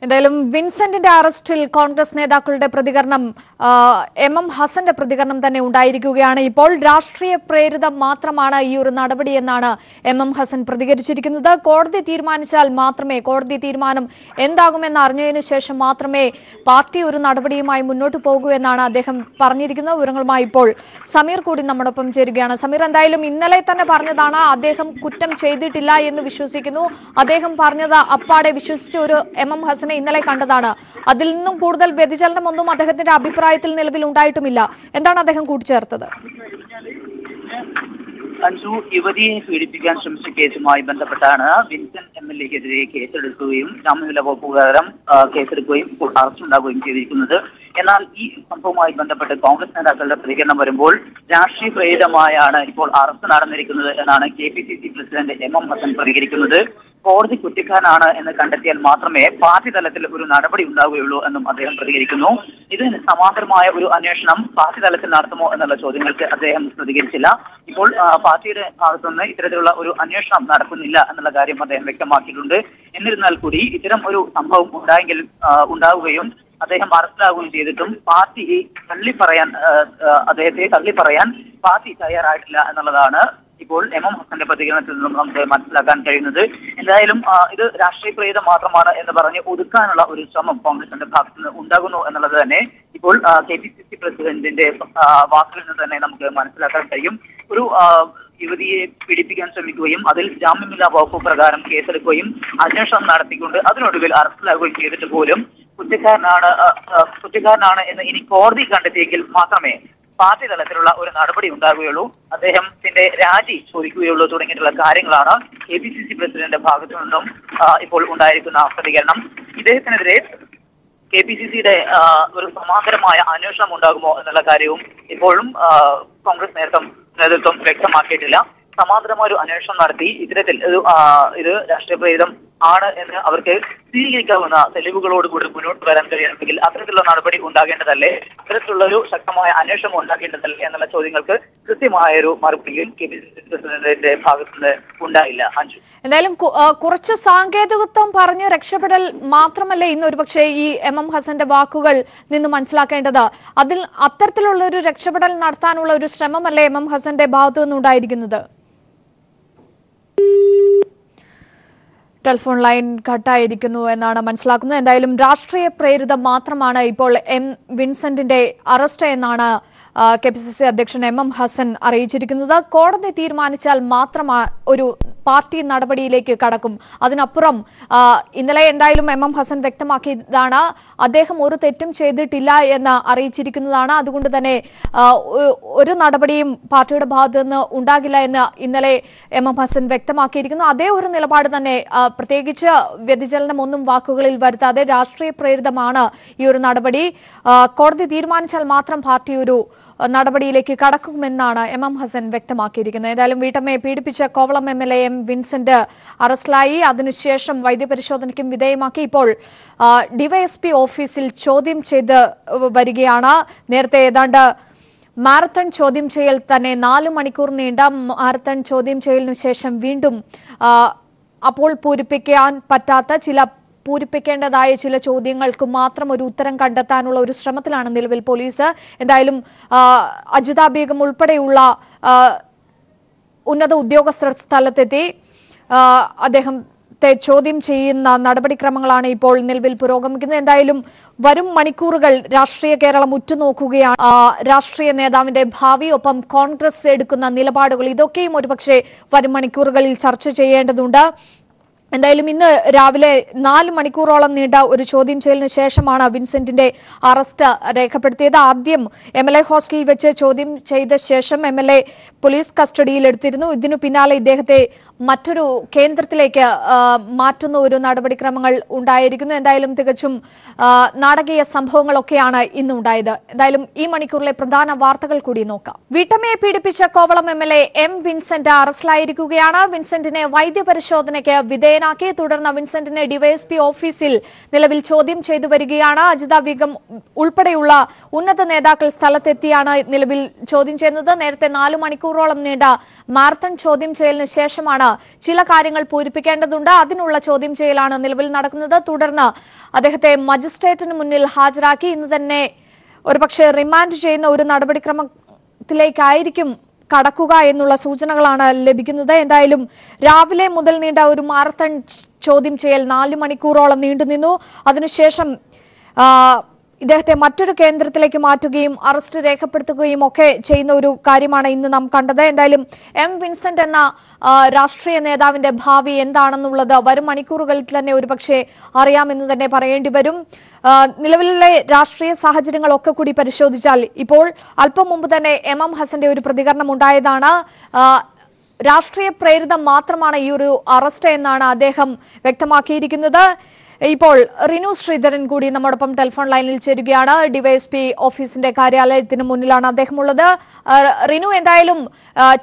എന്തായാലും വിൻസെന്റിന്റെ അറസ്റ്റിൽ കോൺഗ്രസ് നേതാക്കളുടെ പ്രതികരണം എം ഹസന്റെ പ്രതികരണം തന്നെ ഉണ്ടായിരിക്കുകയാണ്. ഇപ്പോൾ രാഷ്ട്രീയ പ്രേരിതം മാത്രമാണ് ഈ ഒരു നടപടി എന്നാണ് എം ഹസൻ പ്രതികരിച്ചിരിക്കുന്നത്. കോടതി തീരുമാനിച്ചാൽ മാത്രമേ, കോടതി തീരുമാനം എന്താകുമെന്ന് അറിഞ്ഞതിനു ശേഷം മാത്രമേ പാർട്ടി ഒരു നടപടിയുമായി മുന്നോട്ട് പോകൂ എന്നാണ് അദ്ദേഹം പറഞ്ഞിരിക്കുന്നത്. വിവരങ്ങളുമായി ഇപ്പോൾ സമീർ കൂടി നമ്മോടൊപ്പം ചേരുകയാണ്. സമീർ, എന്തായാലും ഇന്നലെ തന്നെ പറഞ്ഞതാണ് അദ്ദേഹം കുറ്റം ചെയ്തിട്ടില്ല എന്ന് വിശ്വസിക്കുന്നു. അദ്ദേഹം പറഞ്ഞത് അപ്പാടെ വിശ്വസിച്ച ഒരു എം ഹസനെ ഇന്നലെ കണ്ടതാണ്. അതിൽ നിന്നും കൂടുതൽ വ്യതിചലനമൊന്നും അദ്ദേഹത്തിന്റെ അഭിപ്രായത്തിൽ നിലവിൽ ഉണ്ടായിട്ടുമില്ല. എന്താണ് അദ്ദേഹം കൂട്ടിച്ചേർത്തത്? അഞ്ചു യുവതിയെ പീഡിപ്പിക്കാൻ ശ്രമിച്ച കേസുമായി ബന്ധപ്പെട്ടാണ് വിൻസെന്റ് MLA-ക്കെതിരെ കേസെടുക്കുകയും ജാമ്യമില്ലാ വകുപ്പ് പ്രകാരം കേസെടുക്കുകയും ഇപ്പോൾ അറസ്റ്റ് ഉണ്ടാവുകയും ചെയ്തിരിക്കുന്നത്. എന്നാൽ ഈ സംഭവവുമായി ബന്ധപ്പെട്ട് കോൺഗ്രസ് നേതാക്കളുടെ പ്രതികരണം വരുമ്പോൾ രാഷ്ട്രീയ പ്രേരിതമായാണ് ഇപ്പോൾ അറസ്റ്റ് നടന്നിരിക്കുന്നത് എന്നാണ് KPCC പ്രസിഡന്റ് എം ഹസൻ പ്രതികരിക്കുന്നത്. കോടതി കുറ്റക്കാരനാണ് എന്ന് കണ്ടെത്തിയാൽ മാത്രമേ പാർട്ടി തലത്തിൽ ഒരു നടപടി ഉണ്ടാവുകയുള്ളൂ എന്നും അദ്ദേഹം പ്രതികരിക്കുന്നു. ഇതിന് സമാന്തരമായ ഒരു അന്വേഷണം പാർട്ടി തലത്തിൽ നടത്തുമോ എന്നുള്ള ചോദ്യങ്ങൾക്ക് അദ്ദേഹം പ്രതികരിച്ചില്ല. ഇപ്പോൾ പാർട്ടിയുടെ ഭാഗത്തുനിന്ന് ഇത്തരത്തിലുള്ള ഒരു അന്വേഷണം നടക്കുന്നില്ല എന്നുള്ള കാര്യം അദ്ദേഹം വ്യക്തമാക്കിയിട്ടുണ്ട്. എന്നിരുന്നാൽ കൂടി ഇത്തരം ഒരു സംഭവം ഉണ്ടാവുകയും അദ്ദേഹം അറസ്റ്റിലാവുകയും ചെയ്തിട്ടും പാർട്ടി അദ്ദേഹത്തെ തള്ളിപ്പറയാൻ പാർട്ടി തയ്യാറായിട്ടില്ല എന്നുള്ളതാണ് ഇപ്പോൾ എം ഹസന്റെ പ്രതികരണത്തിൽ നിന്നും നമുക്ക് മനസ്സിലാക്കാൻ കഴിയുന്നത്. എന്തായാലും ഇത് രാഷ്ട്രീയ പ്രേരിതം മാത്രമാണ് എന്ന് പറഞ്ഞ് ഒതുക്കാനുള്ള ഒരു ശ്രമം കോൺഗ്രസിന്റെ ഭാഗത്തു നിന്ന് ഉണ്ടാകുന്നു എന്നുള്ളത് തന്നെ ഇപ്പോൾ KPCC പ്രസിഡന്റിന്റെ വാക്കുകളിൽ നിന്ന് തന്നെ നമുക്ക് മനസ്സിലാക്കാൻ കഴിയും. ഒരു യുവതിയെ പീഡിപ്പിക്കാൻ ശ്രമിക്കുകയും അതിൽ ജാമ്യമില്ലാ വകുപ്പ് പ്രകാരം കേസെടുക്കുകയും അന്വേഷണം നടത്തിക്കൊണ്ട് അതിനൊടുവിൽ അറസ്റ്റിലാവുകയും ചെയ്തിട്ട് പോലും കുറ്റക്കാരനാണ് എന്ന് ഇനി കോടതി കണ്ടെത്തിയെങ്കിൽ മാത്രമേ പാർട്ടി തലത്തിലുള്ള ഒരു നടപടി ഉണ്ടാകുകയുള്ളൂ, അദ്ദേഹത്തിന്റെ രാജി ചോദിക്കുകയുള്ളൂ തുടങ്ങിയിട്ടുള്ള കാര്യങ്ങളാണ് KPCC പ്രസിഡന്റിന്റെ ഭാഗത്തു നിന്നും ഇപ്പോൾ ഉണ്ടായിരിക്കുന്ന പ്രതികരണം. ഇദ്ദേഹത്തിനെതിരെ KPCCയുടെ ഒരു സമാന്തരമായ അന്വേഷണം ഉണ്ടാകുമോ എന്നുള്ള കാര്യവും ഇപ്പോഴും കോൺഗ്രസ് നേതൃത്വം വ്യക്തമാക്കിയിട്ടില്ല. സമാന്തരമായ ഒരു അന്വേഷണം നടത്തി ഇത്തരത്തിൽ ഇത് രാഷ്ട്രീയ പ്രേരിതം ആണ് എന്ന് അവർക്ക് സ്ഥിരീകരിക്കാവുന്ന തെളിവുകളോടുകൂടി മുന്നോട്ട് വരാൻ കഴിയണമെങ്കിൽ അത്തരത്തിലുള്ള നടപടി ഉണ്ടാകേണ്ടതല്ലേ, അത്തരത്തിലുള്ള ഒരു ശക്തമായ അന്വേഷണം ഉണ്ടാകേണ്ടതല്ലേ എന്നുള്ള ചോദ്യങ്ങൾക്ക് കൃത്യമായൊരു മറുപടിയും KPCC പ്രസിഡന്റിന്റെ ഭാഗത്തുനിന്ന് ഉണ്ടായില്ല. അഞ്ചു, എന്തായാലും കുറച്ച് സാങ്കേതികത്വം പറഞ്ഞ് രക്ഷപ്പെടൽ മാത്രമല്ലേ ഇന്ന് ഒരുപക്ഷെ ഈ എം ഹസന്റെ വാക്കുകൾ നിന്ന് മനസ്സിലാക്കേണ്ടത്? അതിൽ അത്തരത്തിലുള്ള ഒരു രക്ഷപ്പെടൽ നടത്താനുള്ള ഒരു ശ്രമമല്ലേ എം ഹസന്റെ ഭാഗത്തു നിന്നുണ്ടായിരിക്കുന്നത്? ടെലിഫോൺ ലൈൻ കട്ടായിരിക്കുന്നു എന്നാണ് മനസ്സിലാക്കുന്നത്. എന്തായാലും രാഷ്ട്രീയ പ്രേരിതം മാത്രമാണ് ഇപ്പോൾ വിൻസെന്റിന്റെ അറസ്റ്റ് എന്നാണ് KPCC അധ്യക്ഷൻ എം ഹസൻ അറിയിച്ചിരിക്കുന്നത്. കോടതി തീരുമാനിച്ചാൽ മാത്രം ഒരു പാർട്ടി നടപടിയിലേക്ക് കടക്കും. അതിനപ്പുറം ഇന്നലെ എന്തായാലും എം ഹസൻ വ്യക്തമാക്കിയതാണ് അദ്ദേഹം ഒരു തെറ്റും ചെയ്തിട്ടില്ല എന്ന് അറിയിച്ചിരിക്കുന്നതാണ്. അതുകൊണ്ട് തന്നെ ഒരു നടപടിയും പാർട്ടിയുടെ ഭാഗത്തു നിന്ന് ഉണ്ടാകില്ല എന്ന് ഇന്നലെ എം ഹസൻ വ്യക്തമാക്കിയിരിക്കുന്നു. അതേ ഒരു നിലപാട് തന്നെ, പ്രത്യേകിച്ച് വ്യതിചലനം ഒന്നും വാക്കുകളിൽ വരുത്താതെ രാഷ്ട്രീയ പ്രേരിതമാണ് ഈ ഒരു നടപടി, കോടതി തീരുമാനിച്ചാൽ മാത്രം പാർട്ടി ഒരു നടപടിയിലേക്ക് കടക്കുമെന്നാണ് എം ഹസൻ വ്യക്തമാക്കിയിരിക്കുന്നത്. ഏതായാലും വീട്ടമ്മയെ പീഡിപ്പിച്ച കോവളം MLA എം വിൻസെന്റ് അറസ്റ്റിലായി. അതിനുശേഷം വൈദ്യപരിശോധനയ്ക്കും വിധേയമാക്കി ഇപ്പോൾ DYSP ഓഫീസിൽ ചോദ്യം ചെയ്ത് വരികയാണ്. നേരത്തെ ഏതാണ്ട് മാരത്തൺ ചോദ്യം ചെയ്യൽ തന്നെ 4 മണിക്കൂർ നീണ്ട മാരത്തൺ ചോദ്യം ചെയ്യലിനു ശേഷം വീണ്ടും അപ്പോൾ പൂരിപ്പിക്കേണ്ടതായ ചില ചോദ്യങ്ങൾക്ക് മാത്രം ഒരു ഉത്തരം കണ്ടെത്താനുള്ള ഒരു ശ്രമത്തിലാണ് നിലവിൽ പോലീസ്. എന്തായാലും അജിത ബീഗം ഉൾപ്പെടെയുള്ള ഉന്നത ഉദ്യോഗസ്ഥർ സ്ഥലത്തെത്തി അദ്ദേഹത്തെ ചോദ്യം ചെയ്യുന്ന നടപടിക്രമങ്ങളാണ് ഇപ്പോൾ നിലവിൽ പുരോഗമിക്കുന്നത്. എന്തായാലും വരും മണിക്കൂറുകൾ രാഷ്ട്രീയ കേരളം ഉറ്റുനോക്കുകയാണ്. രാഷ്ട്രീയ നേതാവിന്റെ ഭാവി, ഒപ്പം കോൺഗ്രസ് എടുക്കുന്ന നിലപാടുകൾ, ഇതൊക്കെയും ഒരുപക്ഷെ വരും മണിക്കൂറുകളിൽ ചർച്ച ചെയ്യേണ്ടതുണ്ട്. എന്തായാലും ഇന്ന് രാവിലെ 4 മണിക്കൂറോളം നീണ്ട ഒരു ചോദ്യം ചെയ്യലിനു ശേഷമാണ് വിൻസെന്റിന്റെ അറസ്റ്റ് രേഖപ്പെടുത്തിയത്. ആദ്യം MLA ഹോസ്റ്റലിൽ വെച്ച് ചോദ്യം ചെയ്ത ശേഷം MLA പോലീസ് കസ്റ്റഡിയിലെടുത്തിരുന്നു. ഇതിനു പിന്നാലെ ഇദ്ദേഹത്തെ മറ്റൊരു കേന്ദ്രത്തിലേക്ക് മാറ്റുന്ന ഒരു നടപടിക്രമങ്ങൾ ഉണ്ടായിരിക്കുന്നു. എന്തായാലും തികച്ചും നാടകീയ സംഭവങ്ങളൊക്കെയാണ് ഇന്നുണ്ടായത്. എന്തായാലും ഈ മണിക്കൂറിലെ പ്രധാന വാർത്തകൾ കൂടി നോക്കാം. വീട്ടമ്മയെ പീഡിപ്പിച്ച കോവളം MLA എം വിൻസെന്റ് അറസ്റ്റിലായിരിക്കുകയാണ്. വിൻസെന്റിനെ വൈദ്യപരിശോധനയ്ക്ക് വിധേയനാക്കി വിധേയനാക്കി. തുടർന്ന് വിൻസെന്റിനെ ഡിവൈഎസ്പി ഓഫീസിൽ നിലവിൽ ചോദ്യം ചെയ്തു വരികയാണ്. അജിത ബീഗം ഉൾപ്പെടെയുള്ള ഉന്നത നേതാക്കൾ സ്ഥലത്തെത്തിയാണ് നിലവിൽ ചോദ്യം ചെയ്യുന്നത്. നേരത്തെ 4 മണിക്കൂറോളം നീണ്ട മാരത്തൺ ചോദ്യം ചെയ്യലിന് ശേഷമാണ് ചില കാര്യങ്ങൾ പൂരിപ്പിക്കേണ്ടതുണ്ട്. അതിനുള്ള ചോദ്യം ചെയ്യലാണ് നിലവിൽ നടക്കുന്നത്. തുടർന്ന് അദ്ദേഹത്തെ മജിസ്ട്രേറ്റിന് മുന്നിൽ ഹാജരാക്കി ഇന്ന് തന്നെ ഒരുപക്ഷെ റിമാൻഡ് ചെയ്യുന്ന ഒരു നടപടിക്രമത്തിലേക്കായിരിക്കും കടക്കുക എന്നുള്ള സൂചനകളാണ് ലഭിക്കുന്നത്. എന്തായാലും രാവിലെ മുതൽ നീണ്ട ഒരു മാരത്തൺ ചോദ്യം ചെയ്യൽ 4 മണിക്കൂറോളം നീണ്ടുനിന്നു. അതിനുശേഷം ഇദ്ദേഹത്തെ മറ്റൊരു കേന്ദ്രത്തിലേക്ക് മാറ്റുകയും അറസ്റ്റ് രേഖപ്പെടുത്തുകയും ഒക്കെ ചെയ്യുന്ന ഒരു കാര്യമാണ് ഇന്ന് നാം കണ്ടത്. എന്തായാലും എം വിൻസെന്റ് എന്ന രാഷ്ട്രീയ നേതാവിന്റെ ഭാവി എന്താണെന്നുള്ളത് വരും മണിക്കൂറുകളിൽ തന്നെ ഒരുപക്ഷെ അറിയാമെന്ന് തന്നെ പറയേണ്ടി വരും. നിലവിലെ രാഷ്ട്രീയ സാഹചര്യങ്ങളൊക്കെ കൂടി പരിശോധിച്ചാൽ ഇപ്പോൾ അല്പം മുമ്പ് തന്നെ എം ഹസന്റെ ഒരു പ്രതികരണം ഉണ്ടായതാണ്. രാഷ്ട്രീയ പ്രേരിതം മാത്രമാണ് ഈ ഒരു അറസ്റ്റ് എന്നാണ് അദ്ദേഹം വ്യക്തമാക്കിയിരിക്കുന്നത്. ഇപ്പോൾ റിനു ശ്രീധരൻ കൂടി നമ്മോടൊപ്പം ടെലിഫോൺ ലൈനിൽ ചേരുകയാണ്. ഡിവൈഎസ്പി ഓഫീസിന്റെ കാര്യാലയത്തിന് മുന്നിലാണ് അദ്ദേഹം ഉള്ളത്. റിനു, എന്തായാലും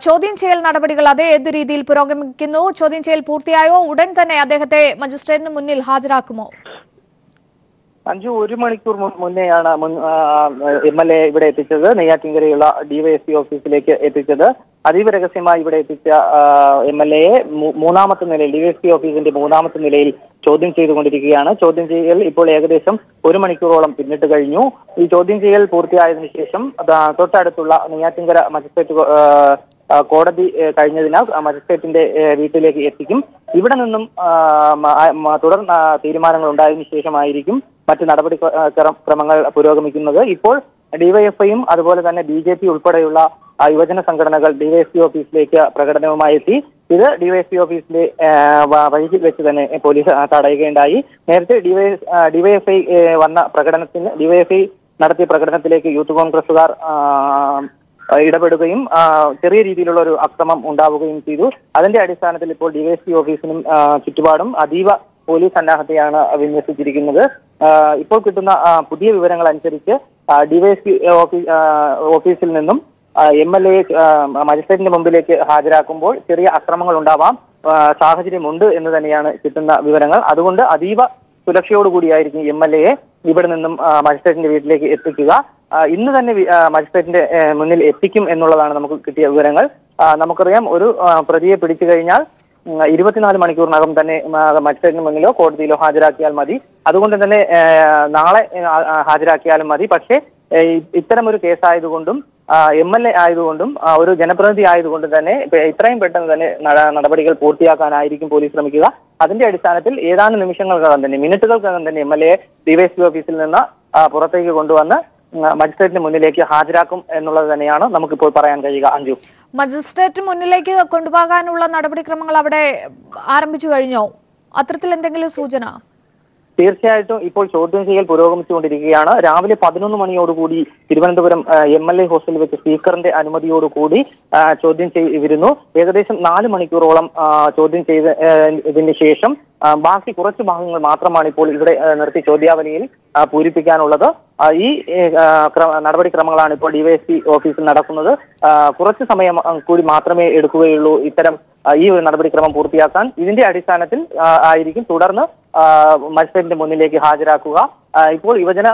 ചോദ്യം ചെയ്യൽ നടപടികൾ അതേ ഏത് രീതിയിൽ പുരോഗമിക്കുന്നു? ചോദ്യം ചെയ്യൽ പൂർത്തിയായോ? ഉടൻ തന്നെ അദ്ദേഹത്തെ മജിസ്ട്രേറ്റിന് മുന്നിൽ ഹാജരാക്കുമോ? അഞ്ചു 1 മണിക്കൂർ മുന്നെയാണ് MLA ഇവിടെ എത്തിച്ചത്. നെയ്യാറ്റിൻകരയുള്ള ഡിവൈഎസ്പി ഓഫീസിലേക്ക് എത്തിച്ചത്. അതീവ രഹസ്യമായി ഇവിടെ എത്തിച്ച MLAയെ മൂന്നാമത്തെ നിലയിൽ ഡിവൈഎസ്പി ഓഫീസിന്റെ 3ാമത്തെ നിലയിൽ ചോദ്യം ചെയ്തുകൊണ്ടിരിക്കുകയാണ്. ചോദ്യം ചെയ്യൽ ഇപ്പോൾ ഏകദേശം 1 മണിക്കൂറോളം പിന്നിട്ട് കഴിഞ്ഞു. ഈ ചോദ്യം ചെയ്യൽ പൂർത്തിയായതിനു ശേഷം തൊട്ടടുത്തുള്ള നെയ്യാറ്റിൻകര മജിസ്ട്രേറ്റ് കോടതി കഴിഞ്ഞതിനാൽ മജിസ്ട്രേറ്റിന്റെ വീട്ടിലേക്ക് എത്തിക്കും. ഇവിടെ നിന്നും തുടർ തീരുമാനങ്ങൾ ഉണ്ടായതിനു ശേഷമായിരിക്കും മറ്റ് നടപടി ക്രമങ്ങൾ പുരോഗമിക്കുന്നത്. ഇപ്പോൾ ഡിവൈഎഫ്ഐയും അതുപോലെ തന്നെ BJP ഉൾപ്പെടെയുള്ള യുവജന സംഘടനകൾ ഡിവൈഎസ്പി ഓഫീസിലേക്ക് പ്രകടനവുമായി എത്തി. ഇത് ഡിവൈഎസ്പി ഓഫീസിന്റെ വഴിയിൽ വെച്ച് തന്നെ പോലീസ് തടയുകയുണ്ടായി. നേരത്തെ ഡിവൈഎഫ്ഐ ഡിവൈഎഫ്ഐ നടത്തിയ പ്രകടനത്തിലേക്ക് യൂത്ത് കോൺഗ്രസുകാർ ഇടപെടുകയും ചെറിയ രീതിയിലുള്ള ഒരു അക്രമം ഉണ്ടാവുകയും ചെയ്തു. അതിന്റെ അടിസ്ഥാനത്തിൽ ഇപ്പോൾ ഡിവൈഎസ്പി ഓഫീസിനും ചുറ്റുപാടും അതീവ പോലീസ് സന്നാഹത്തെയാണ് വിന്യസിച്ചിരിക്കുന്നത്. ഇപ്പോൾ കിട്ടുന്ന പുതിയ വിവരങ്ങൾ അനുസരിച്ച് ഡിവൈഎസ്പി ഓഫീസിൽ നിന്നും MLA മജിസ്ട്രേറ്റിന്റെ മുമ്പിലേക്ക് ഹാജരാക്കുമ്പോൾ ചെറിയ അക്രമങ്ങൾ ഉണ്ടാവാം സാഹചര്യമുണ്ട് എന്ന് തന്നെയാണ് കിട്ടുന്ന വിവരങ്ങൾ. അതുകൊണ്ട് അതീവ സുരക്ഷയോടുകൂടിയായിരിക്കും MLAയെ ഇവിടെ നിന്നും മജിസ്ട്രേറ്റിന്റെ വീട്ടിലേക്ക് എത്തിക്കുക. ഇന്ന് തന്നെ മജിസ്ട്രേറ്റിന്റെ മുന്നിൽ എത്തിക്കും എന്നുള്ളതാണ് നമുക്ക് കിട്ടിയ വിവരങ്ങൾ. നമുക്കറിയാം, ഒരു പ്രതിയെ പിടിച്ചു കഴിഞ്ഞാൽ 24 മണിക്കൂറിനകം തന്നെ മജിസ്ട്രേറ്റിന് മുന്നിലോ കോടതിയിലോ ഹാജരാക്കിയാൽ മതി. അതുകൊണ്ട് തന്നെ നാളെ ഹാജരാക്കിയാലും മതി. പക്ഷേ ഇത്തരം ഒരു കേസായതുകൊണ്ടും MLA ആയതുകൊണ്ടും ഒരു ജനപ്രതിനിധി ആയതുകൊണ്ടും തന്നെ ഇത്രയും പെട്ടെന്ന് തന്നെ നടപടികൾ പൂർത്തിയാക്കാനായിരിക്കും പോലീസ് ശ്രമിക്കുക. അതിന്റെ അടിസ്ഥാനത്തിൽ ഏതാനും നിമിഷങ്ങൾക്കകം തന്നെ, മിനിറ്റുകൾക്കകം തന്നെ MLAയെ ഡിവൈഎസ്പി ഓഫീസിൽ നിന്ന് പുറത്തേക്ക് കൊണ്ടുവന്ന് മജിസ്ട്രേറ്റിന് മുന്നിലേക്ക് ഹാജരാക്കും എന്നുള്ളത് തന്നെയാണ് നമുക്കിപ്പോൾ പറയാൻ കഴിയുക. അഞ്ജു, മജിസ്ട്രേറ്റ് മുന്നിലേക്ക് കൊണ്ടുപോകാനുള്ള നടപടിക്രമങ്ങൾ അവിടെ ആരംഭിച്ചു കഴിഞ്ഞോ? അത്തരത്തിൽ എന്തെങ്കിലും സൂചന? തീർച്ചയായിട്ടും ഇപ്പോൾ ചോദ്യം ചെയ്യൽ പുരോഗമിച്ചുകൊണ്ടിരിക്കുകയാണ്. രാവിലെ 11 മണിയോടുകൂടി തിരുവനന്തപുരം MLA ഹോസ്റ്റലിൽ വെച്ച് സ്പീക്കറിന്റെ അനുമതിയോടുകൂടി ചോദ്യം ചെയ്തിരുന്നു. ഏകദേശം 4 മണിക്കൂറോളം ചോദ്യം ചെയ്തതിന് ശേഷം ബാക്കി കുറച്ച് ഭാഗങ്ങൾ മാത്രമാണ് ഇപ്പോൾ ഇവിടെ നിർത്തി ചോദ്യാവലിയിൽ പൂരിപ്പിക്കാനുള്ളത്. ഈ നടപടിക്രമങ്ങളാണ് ഇപ്പോൾ ഡിവൈഎസ്പി ഓഫീസിൽ നടക്കുന്നത്. കുറച്ച് സമയം കൂടി മാത്രമേ എടുക്കുകയുള്ളൂ ഇത്തരം ഈ ഒരു നടപടിക്രമം പൂർത്തിയാക്കാൻ. ഇതിന്റെ അടിസ്ഥാനത്തിൽ ആയിരിക്കും തുടർന്ന് മജിസ്ട്രേറ്റിന്റെ മുന്നിലേക്ക് ഹാജരാക്കുക. ഇപ്പോൾ യുവജന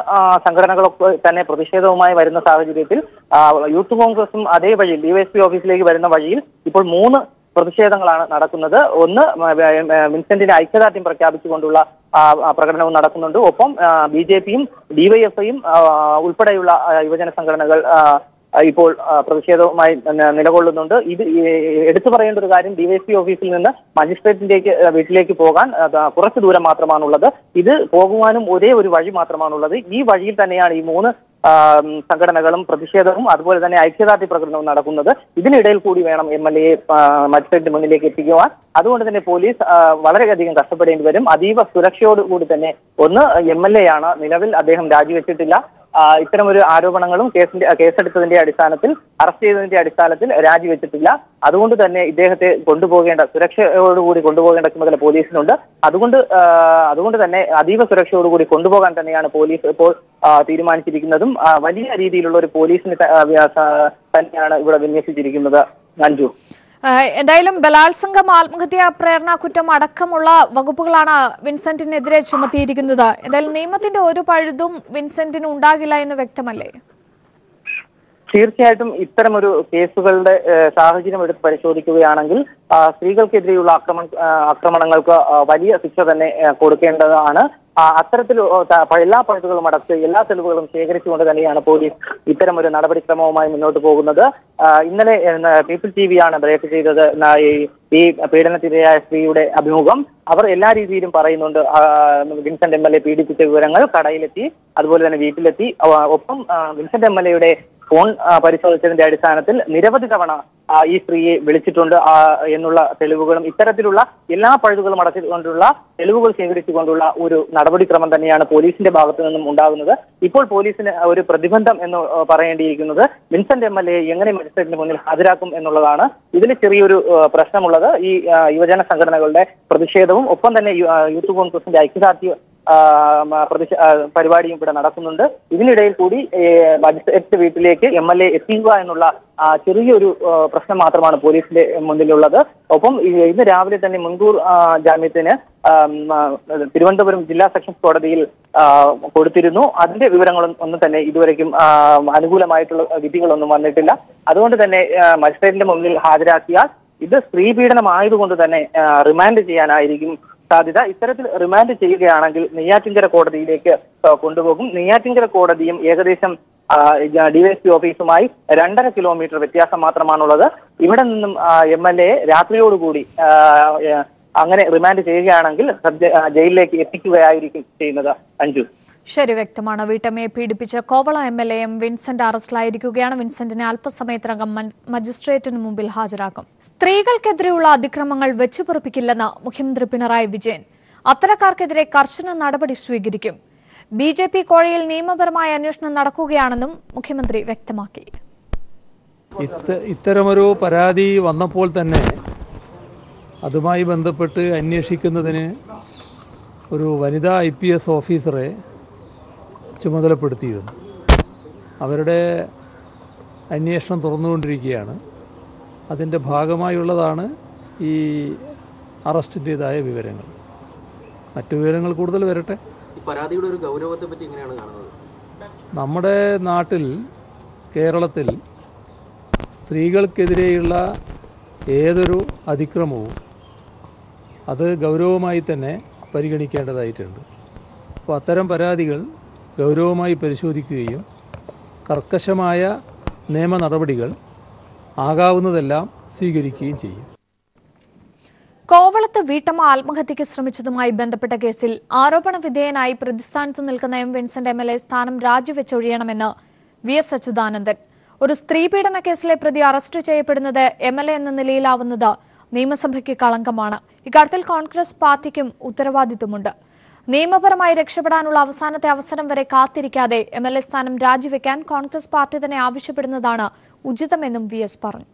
സംഘടനകളൊക്കെ തന്നെ പ്രതിഷേധവുമായി വരുന്ന സാഹചര്യത്തിൽ യൂത്ത് കോൺഗ്രസും അതേ വഴിയിൽ ഡിവൈഎസ്പി ഓഫീസിലേക്ക് വരുന്ന വഴിയിൽ ഇപ്പോൾ 3 പ്രതിഷേധങ്ങളാണ് നടക്കുന്നത്. ഒന്ന്, വിൻസെന്റിന്റെ ഐക്യദാർഢ്യം പ്രഖ്യാപിച്ചുകൊണ്ടുള്ള പ്രകടനവും നടക്കുന്നുണ്ട്. ഒപ്പം BJPയും ഡിവൈഎഫ്ഐയും ഉൾപ്പെടെയുള്ള യുവജന സംഘടനകൾ ഇപ്പോൾ പ്രതിഷേധവുമായി നിലകൊള്ളുന്നുണ്ട്. ഇത് എടുത്തു പറയേണ്ട ഒരു കാര്യം, ഡിവൈഎസ്പി ഓഫീസിൽ നിന്ന് മജിസ്ട്രേറ്റിന്റെ വീട്ടിലേക്ക് പോകാൻ കുറച്ച് ദൂരം മാത്രമാണുള്ളത്. ഇത് പോകുവാനും ഒരേ ഒരു വഴി മാത്രമാണുള്ളത്. ഈ വഴിയിൽ തന്നെയാണ് ഈ 3 സംഘടനകളും പ്രതിഷേധവും അതുപോലെ തന്നെ ഐക്യദാർഢ്യ പ്രകടനവും നടക്കുന്നത്. ഇതിനിടയിൽ കൂടി വേണം MLAയെ മജിസ്ട്രേറ്റിന് മുന്നിലേക്ക് എത്തിക്കുവാൻ. അതുകൊണ്ട് തന്നെ പോലീസ് വളരെയധികം കഷ്ടപ്പെടേണ്ടി വരും. അതീവ സുരക്ഷയോടുകൂടി തന്നെ. ഒന്ന്, MLA ആണ്, നിലവിൽ അദ്ദേഹം രാജിവെച്ചിട്ടില്ല. ഇത്തരമൊരു ആരോപണങ്ങളും കേസെടുത്തതിന്റെ അടിസ്ഥാനത്തിൽ, അറസ്റ്റ് ചെയ്തതിന്റെ അടിസ്ഥാനത്തിൽ രാജിവെച്ചിട്ടില്ല. അതുകൊണ്ട് തന്നെ ഇദ്ദേഹത്തെ സുരക്ഷയോടുകൂടി കൊണ്ടുപോകേണ്ട ചുമതല പോലീസിനുണ്ട്. അതുകൊണ്ട് തന്നെ അതീവ സുരക്ഷയോടുകൂടി കൊണ്ടുപോകാൻ തന്നെയാണ് പോലീസ് ഇപ്പോൾ തീരുമാനിച്ചിരിക്കുന്നതും. വലിയ രീതിയിലുള്ള ഒരു പോലീസിനെ തന്നെയാണ് ഇവിടെ വിന്യസിച്ചിരിക്കുന്നത്. അഞ്ജു, എന്തായാലും ബലാത്സംഗം, ആത്മഹത്യാ പ്രേരണ കുറ്റം അടക്കമുള്ള വകുപ്പുകളാണ് വിൻസെന്റിനെതിരെ ചുമത്തിയിരിക്കുന്നത്. എന്തായാലും നിയമത്തിന്റെ ഒരു പഴുതും വിൻസെന്റിന് ഉണ്ടാകില്ല എന്ന് വ്യക്തമല്ലേ? തീർച്ചയായിട്ടും ഇത്തരമൊരു കേസുകളുടെ സാഹചര്യം എടുത്ത് പരിശോധിക്കുകയാണെങ്കിൽ സ്ത്രീകൾക്കെതിരെയുള്ള ആക്രമണങ്ങൾക്ക് വലിയ ശിക്ഷ തന്നെ കൊടുക്കേണ്ടതാണ്. അത്തരത്തിൽ എല്ലാ പഴുതുകളും അടച്ച് എല്ലാ തെളിവുകളും ശേഖരിച്ചുകൊണ്ട് തന്നെയാണ് പോലീസ് ഇത്തരമൊരു നടപടിക്രമവുമായി മുന്നോട്ട് പോകുന്നത്. ഇന്നലെ പീപ്പിൾ TV ആണ് ബ്രേക്ക് ചെയ്തത് ഈ പീഡനത്തിരയായ സ്ത്രീയുടെ അഭിമുഖം. അവർ എല്ലാ രീതിയിലും പറയുന്നുണ്ട് വിൻസെന്റ് MLA പീഡിപ്പിച്ച വിവരങ്ങൾ കടയിലെത്തി, അതുപോലെ തന്നെ വീട്ടിലെത്തി. ഒപ്പം വിൻസെന്റ് MLA ഫോൺ പരിശോധിച്ചതിന്റെ അടിസ്ഥാനത്തിൽ നിരവധി തവണ ഈ സ്ത്രീയെ വിളിച്ചിട്ടുണ്ട് എന്നുള്ള തെളിവുകളും ഇത്തരത്തിലുള്ള എല്ലാ പഴുതുകളും അടച്ചുകൊണ്ടുള്ള തെളിവുകൾ ശേഖരിച്ചുകൊണ്ടുള്ള ഒരു നടപടിക്രമം തന്നെയാണ് പോലീസിന്റെ ഭാഗത്തു നിന്നും ഉണ്ടാകുന്നത്. ഇപ്പോൾ പോലീസിന് ഒരു പ്രതിബന്ധം എന്ന് പറയേണ്ടിയിരിക്കുന്നത് വിൻസെന്റ് MLA എങ്ങനെ മജിസ്ട്രേറ്റിന് മുന്നിൽ ഹാജരാക്കും എന്നുള്ളതാണ്. ഇതിൽ ചെറിയൊരു പ്രശ്നമുള്ളത് ഈ യുവജന സംഘടനകളുടെ പ്രതിഷേധവും ഒപ്പം തന്നെ യൂത്ത് കോൺഗ്രസിന്റെ ഐക്യദാർഢ്യ പരിപാടിയും ഇവിടെ നടക്കുന്നുണ്ട്. ഇതിനിടയിൽ കൂടി മജിസ്ട്രേറ്റ് വീട്ടിലേക്ക് MLA എത്തിക്കുക എന്നുള്ള ചെറിയൊരു പ്രശ്നം മാത്രമാണ് പോലീസിന്റെ മുന്നിലുള്ളത്. ഒപ്പം ഇന്ന് രാവിലെ തന്നെ മുൻകൂർ ജാമ്യത്തിന് തിരുവനന്തപുരം ജില്ലാ സെഷൻസ് കോടതിയിൽ കൊടുത്തിരുന്നു. അതിന്റെ വിവരങ്ങളൊന്നും തന്നെ ഇതുവരെയ്ക്കും അനുകൂലമായിട്ടുള്ള വിധികളൊന്നും വന്നിട്ടില്ല. അതുകൊണ്ട് തന്നെ മജിസ്ട്രേറ്റിന്റെ മുന്നിൽ ഹാജരാക്കിയാൽ ഇത് സ്ത്രീ പീഡനമായതുകൊണ്ട് തന്നെ റിമാൻഡ് ചെയ്യാനായിരിക്കും സാധ്യത. ഇത്തരത്തിൽ റിമാൻഡ് ചെയ്യുകയാണെങ്കിൽ നെയ്യാറ്റിൻകര കോടതിയിലേക്ക് കൊണ്ടുപോകും. നെയ്യാറ്റിൻകര കോടതിയും ഏകദേശം DYSP ഓഫീസുമായി 2.5 കിലോമീറ്റർ വ്യത്യാസം മാത്രമാണുള്ളത്. ഇവിടെ നിന്നും MLA രാത്രിയോടുകൂടി അങ്ങനെ റിമാൻഡ് ചെയ്യുകയാണെങ്കിൽ ജയിലിലേക്ക് എത്തിക്കുകയായിരിക്കും ചെയ്യുന്നത്. അഞ്ജു, ശരി, വ്യക്തമാണ്. വീട്ടമ്മയെ പീഡിപ്പിച്ച കോവള MLA വിൻസെന്റ് അറസ്റ്റിലായിരിക്കുകയാണ്. വിൻസെന്റിനെ അല്പസമയത്തിനകം മജിസ്ട്രേറ്റിന് മുമ്പിൽ ഹാജരാക്കും. സ്ത്രീകൾക്കെതിരെയുള്ള അതിക്രമങ്ങൾ വെച്ചുപൊറുപ്പിക്കില്ലെന്ന് മുഖ്യമന്ത്രി പിണറായി വിജയൻ. അത്തരക്കാർക്കെതിരെ കർശന നടപടി സ്വീകരിക്കും. BJP കോഴയിൽ നിയമപരമായ അന്വേഷണം നടക്കുകയാണെന്നും മുഖ്യമന്ത്രി വ്യക്തമാക്കി. ഇത്തരമൊരു പരാതി വന്നപ്പോൾ തന്നെ അതുമായി ബന്ധപ്പെട്ട് അന്വേഷിക്കുന്നതിന് ഒരു വനിതാ IPS ഓഫീസറെ ചുമതലപ്പെടുത്തിയിരുന്നു. അവരുടെ അന്വേഷണം തുറന്നുകൊണ്ടിരിക്കുകയാണ്. അതിൻ്റെ ഭാഗമായുള്ളതാണ് ഈ അറസ്റ്റിൻ്റേതായ വിവരങ്ങൾ. മറ്റു വിവരങ്ങൾ കൂടുതൽ വരട്ടെ. പരാതിയുടെ ഒരു ഗൗരവത്തെ പറ്റി എങ്ങനെയാണ് കാണുന്നത്? നമ്മുടെ നാട്ടിൽ, കേരളത്തിൽ സ്ത്രീകൾക്കെതിരെയുള്ള ഏതൊരു അതിക്രമവും അത് ഗൗരവമായി തന്നെ പരിഗണിക്കേണ്ടതായിട്ടുണ്ട്. അപ്പോൾ അത്തരം പരാതികൾ ഗൗരവമായി പരിശോധിക്കുകയും കർക്കശമായ നിയമ നടപടികൾ ആകാവുന്നതെല്ലാം സ്വീകരിക്കുകയും ചെയ്യും. കോവളത്ത് വീട്ടമ്മ ആത്മഹത്യയ്ക്ക് ശ്രമിച്ചതുമായി ബന്ധപ്പെട്ട കേസിൽ ആരോപണ വിധേയനായി പ്രതിസ്ഥാനത്ത് നിൽക്കുന്ന വിൻസെന്റ് MLA സ്ഥാനം രാജിവെച്ചൊഴിയണമെന്ന് VS അച്യുതാനന്ദൻ. ഒരു സ്ത്രീ പീഡന കേസിലെ പ്രതി അറസ്റ്റ് ചെയ്യപ്പെടുന്നത് MLA എന്ന നിലയിലാവുന്നത് നിയമസഭയ്ക്ക് കളങ്കമാണ്. ഇക്കാര്യത്തിൽ കോൺഗ്രസ് പാർട്ടിക്കും ഉത്തരവാദിത്വമുണ്ട്. നിയമപരമായി രക്ഷപ്പെടാനുള്ള അവസാനത്തെ അവസരം വരെ കാത്തിരിക്കാതെ MLA സ്ഥാനം രാജിവെക്കാൻ കോൺഗ്രസ് പാർട്ടി തന്നെ ആവശ്യപ്പെടുന്നതാണ് ഉചിതമെന്നും VS പറഞ്ഞു.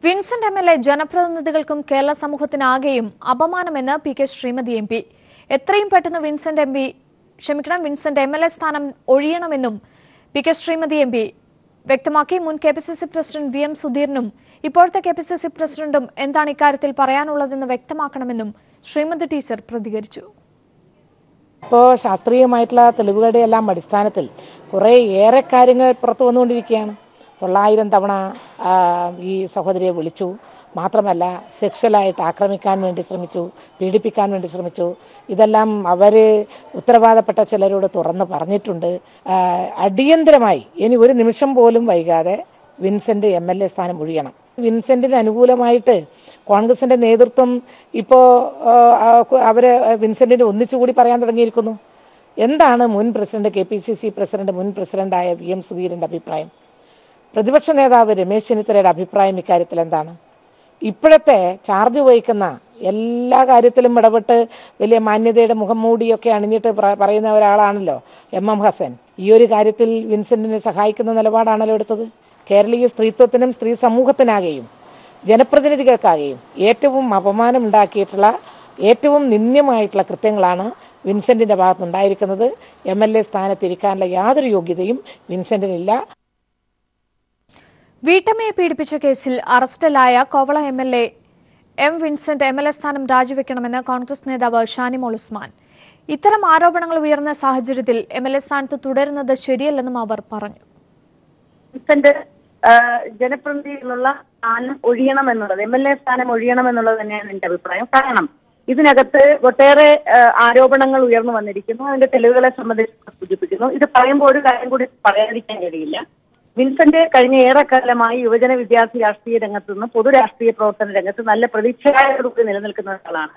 വിൻസെന്റ് MLA ജനപ്രതിനിധികൾക്കും കേരള സമൂഹത്തിനാകെയും അപമാനമെന്ന് PK ശ്രീമതി MP. എത്രയും പെട്ടെന്ന് വിൻസെന്റ് MLA സ്ഥാനം ഒഴിയണമെന്നും PK ശ്രീമതി MP വ്യക്തമാക്കി. മുൻ KPCC പ്രസിഡന്റ് VM സുധീരനും ഇപ്പോഴത്തെ KPCC പ്രസിഡന്റും എന്താണ് ഇക്കാര്യത്തിൽ പറയാനുള്ളതെന്ന് വ്യക്തമാക്കണമെന്നും ശ്രീമതി ടീച്ചർ പ്രതികരിച്ചു. ഇപ്പോൾ ശാസ്ത്രീയമായിട്ടുള്ള തെളിവുകളുടെ എല്ലാം അടിസ്ഥാനത്തിൽ കുറേയേറെ കാര്യങ്ങൾ പുറത്തു വന്നുകൊണ്ടിരിക്കുകയാണ്. 900 തവണ ഈ സഹോദരിയെ വിളിച്ചു. മാത്രമല്ല സെക്ഷലായിട്ട് ആക്രമിക്കാൻ വേണ്ടി ശ്രമിച്ചു, പീഡിപ്പിക്കാൻ വേണ്ടി ശ്രമിച്ചു. ഇതെല്ലാം അവർ ഉത്തരവാദപ്പെട്ട ചിലരോട് തുറന്ന് പറഞ്ഞിട്ടുണ്ട്. അടിയന്തരമായി ഇനി ഒരു നിമിഷം പോലും വൈകാതെ വിൻസെന്റ് MLA സ്ഥാനം ഒഴിയണം. വിൻസെന്റിന് അനുകൂലമായിട്ട് കോൺഗ്രസിന്റെ നേതൃത്വം ഇപ്പോൾ അവർ വിൻസെന്റിനെ ഒന്നിച്ചുകൂടി പറയാൻ തുടങ്ങിയിരിക്കുന്നു. എന്താണ് മുൻ പ്രസിഡന്റ് KPCC പ്രസിഡന്റ് മുൻ പ്രസിഡന്റായ VM സുധീരൻ്റെ അഭിപ്രായം? പ്രതിപക്ഷ നേതാവ് രമേശ് ചെന്നിത്തലയുടെ അഭിപ്രായം ഇക്കാര്യത്തിൽ എന്താണ്? ഇപ്പോഴത്തെ ചാർജ് വഹിക്കുന്ന എല്ലാ കാര്യത്തിലും ഇടപെട്ട് വലിയ മാന്യതയുടെ മുഖം മൂടിയൊക്കെ അണിഞ്ഞിട്ട് പറയുന്ന ഒരാളാണല്ലോ MM ഹസൻ. ഈ ഒരു കാര്യത്തിൽ വിൻസെന്റിനെ സഹായിക്കുന്ന നിലപാടാണല്ലോ എടുത്തത്. കേരളീയ സ്ത്രീത്വത്തിനും സ്ത്രീ സമൂഹത്തിനാകെയും ജനപ്രതിനിധികൾക്കാകെയും ഏറ്റവും അപമാനം ഉണ്ടാക്കിയിട്ടുള്ള ഏറ്റവും നിന്ദ്യമായിട്ടുള്ള കൃത്യങ്ങളാണ് വിൻസെന്റിൻ്റെ ഭാഗത്തുനിന്നുണ്ടായിരിക്കുന്നത്. MLA സ്ഥാനത്തിരിക്കാനുള്ള യാതൊരു യോഗ്യതയും വിൻസെന്റിനില്ല. വീട്ടമ്മയെ പീഡിപ്പിച്ച കേസിൽ അറസ്റ്റിലായ Kovalam MLA M Vincent MLA സ്ഥാനം രാജിവെക്കണമെന്ന് കോൺഗ്രസ് നേതാവ് ഷാനിമോൾ ഉസ്മാൻ. ഇത്തരം ആരോപണങ്ങൾ ഉയർന്ന സാഹചര്യത്തിൽ MLA സ്ഥാനത്ത് തുടരുന്നത് ശരിയല്ലെന്നും അവർ പറഞ്ഞു. വിൻസെന്റ് ജനപ്രതിനിധികളുള്ള സ്ഥാനം ഒഴിയണമെന്നുള്ളത്, MLA സ്ഥാനം ഒഴിയണമെന്നുള്ളത് തന്നെയാണ് എന്റെ അഭിപ്രായം. കാരണം ഇതിനകത്ത് ഒട്ടേറെ ആരോപണങ്ങൾ ഉയർന്നു വന്നിരിക്കുന്നു. അതിന്റെ തെളിവുകളെ സംബന്ധിച്ച് സൂചിപ്പിക്കുന്നു. ഇത് പറയുമ്പോൾ ഒരു കാര്യം കൂടി പറയാതിരിക്കാൻ കഴിയില്ല. വിൻസെന്റ് കഴിഞ്ഞ ഏറെക്കാലമായി യുവജന വിദ്യാർത്ഥി രാഷ്ട്രീയ രംഗത്ത് നിന്ന് പൊതു രാഷ്ട്രീയ പ്രവർത്തന രംഗത്ത് നല്ല പ്രതിച്ഛായയോടുകൂടി നിലനിൽക്കുന്ന ഒരാളാണ്.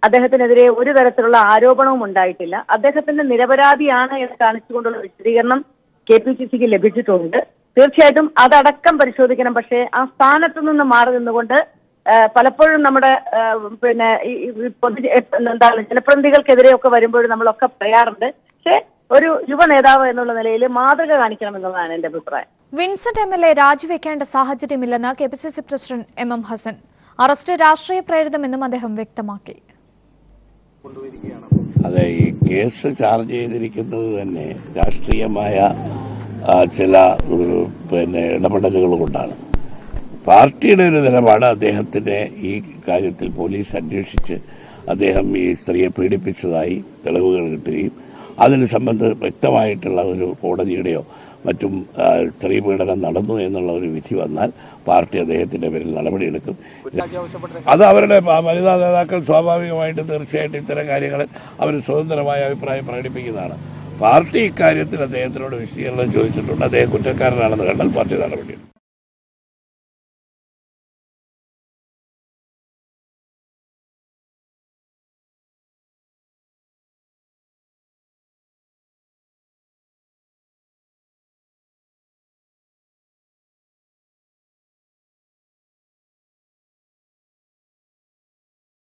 അദ്ദേഹത്തിനെതിരെ ഒരു തരത്തിലുള്ള ആരോപണവും ഉണ്ടായിട്ടില്ല. അദ്ദേഹത്തിന്റെ നിരപരാധിയാണ് എന്ന് കാണിച്ചുകൊണ്ടുള്ള വിശദീകരണം KPCCക്ക് ലഭിച്ചിട്ടുണ്ട്. തീർച്ചയായിട്ടും അതടക്കം പരിശോധിക്കണം. പക്ഷേ ആ സ്ഥാനത്തു നിന്ന് മാറി നിന്നുകൊണ്ട് പലപ്പോഴും നമ്മുടെ ജനപ്രതിനിധികൾക്കെതിരെയൊക്കെ വരുമ്പോഴും നമ്മളൊക്കെ പറയാറുണ്ട്. പക്ഷേ ഒരു യുവ നേതാവ് എന്നുള്ള നിലയിൽ മാതൃക കാണിക്കണമെന്നുള്ളതാണ് എന്റെ അഭിപ്രായം. വിൻസെന്റ് MLA രാജിവെക്കേണ്ട സാഹചര്യമില്ലെന്ന് KPCC president MM Hasan. Arrest രാഷ്ട്രീയ പ്രേരിതമെന്നും അദ്ദേഹം വ്യക്തമാക്കി. അതെ, ഈ കേസ് ചാർജ് ചെയ്തിരിക്കുന്നത് തന്നെ രാഷ്ട്രീയമായ ചില ഇടപെടലുകൾ കൊണ്ടാണ്. പാർട്ടിയുടെ ഒരു നിലപാട് അദ്ദേഹത്തിന്റെ ഈ കാര്യത്തിൽ പോലീസ് അന്വേഷിച്ച് അദ്ദേഹം ഈ സ്ത്രീയെ പീഡിപ്പിച്ചതായി തെളിവുകൾ കിട്ടുകയും അതിന് സംബന്ധിച്ച് വ്യക്തമായിട്ടുള്ള ഒരു കോടതിയുടെയോ മറ്റും സ്ത്രീ പീഡനം നടന്നു എന്നുള്ള ഒരു വിധി വന്നാൽ പാർട്ടി അദ്ദേഹത്തിന്റെ പേരിൽ നടപടിയെടുക്കും. അത് അവരുടെ വനിതാ നേതാക്കൾ സ്വാഭാവികമായിട്ട് തീർച്ചയായിട്ടും ഇത്തരം കാര്യങ്ങളിൽ അവർ സ്വതന്ത്രമായ അഭിപ്രായം പ്രകടിപ്പിക്കുന്നതാണ്. പാർട്ടി ഇക്കാര്യത്തിൽ അദ്ദേഹത്തിനോട് വിശദീകരണം ചോദിച്ചിട്ടുണ്ട്. അദ്ദേഹം കുറ്റക്കാരനാണെന്ന് കണ്ടാൽ പാർട്ടി നടപടിയെടുക്കും.